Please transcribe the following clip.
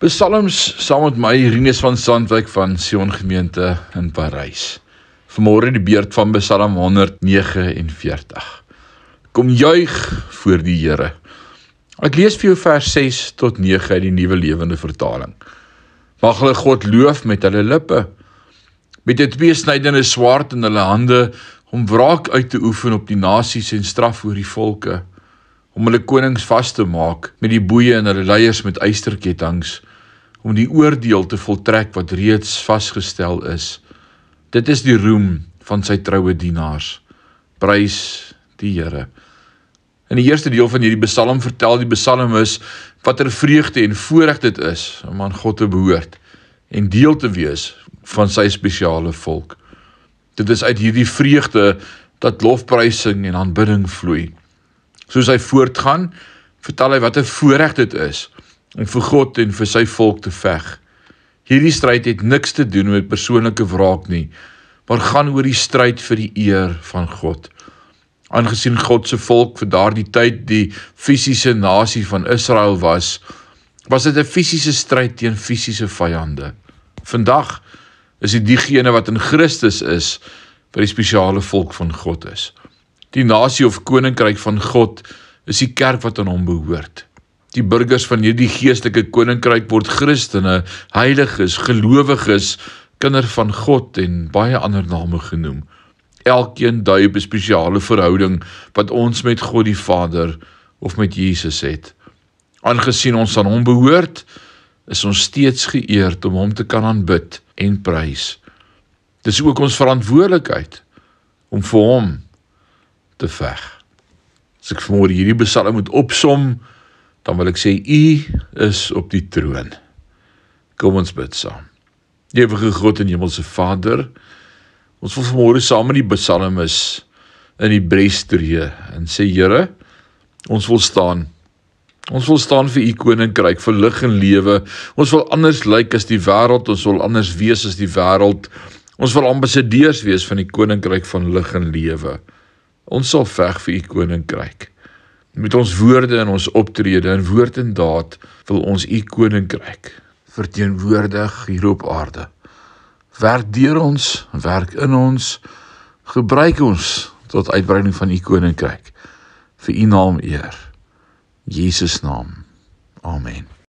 Psalms saam met my, Rinus van Sandwyk van Sion Gemeente in Parys. Vanmôre die beurt van Psalm 149. Kom juig voor die Here. Ek lees vir jou vers 6 tot 9 uit die Nuwe Lewende Vertaling. Mag hulle God loof met hulle lippe, met 'n tweesnydende swaard in hulle hande, om wraak uit te oefen op die nasies en straf oor die volke, om hulle konings vas te maak met die boeie en hulle leiers met eysterketTINGS, om die oordeel te voltrek wat reeds vasgestel is. Dit is die roem van sy troue dienaars. Prys die Here. In die eerste deel van hierdie Psalm vertel die psalmis wat vreugde en voorreg dit is om aan God te behoort en deel te wees van sy spesiale volk. Dit is uit hierdie vreugde dat lofprysing en aanbidding vloei. Soos hy voortgaan, vertel hy wat 'n voorreg dit is om vir God en vir sy volk te veg. Hierdie stryd het niks te doen met persoonlike wraak nie, maar gaan oor die stryd vir die eer van God. Aangesien God se volk vir daardie tyd die fisiese nasie van Israel was dit 'n fisiese stryd teen fisiese vyande. Vandag is dit diegene wat in Christus is, wat die spesiale volk van God is. Die nasie of koninkryk van God is die kerk wat aan hom behoort. Die burgers van hierdie geestelike koninkryk word Christene, heiliges, gelowiges, kinders van God en baie ander name genoem. Elkeen dui op 'n spesiale verhouding wat ons met God die Vader of met Jesus het. Aangesien ons aan hom behoort, is ons steeds geëerd om hom te kan aanbid en prys. Dis ook ons verantwoordelikheid om vir hom te veg. As ek vanmôre hierdie Psalm moet opsom, dan wil ek sê, U is op die troon. Kom ons bid saam. Ewige God en Hemelse Vader, ons wil vanmôre saam met die psalmis in die bres tree en sê, Here, ons wil staan. Ons wil staan vir U koninkryk, vir lig en lewe. Ons wil anders lyk as die wêreld, ons wil anders wees as die wêreld. Ons wil ambassadeurs wees van die koninkryk van lig en lewe. Ons sal veg vir U koninkryk. Met ons woorde en ons optrede en woord en daad wil ons U koninkryk verteenwoordig hier op aarde. Werk deur ons, werk in ons, gebruik ons tot uitbreiding van U koninkryk. Vir U naam eer. Jesus naam. Amen.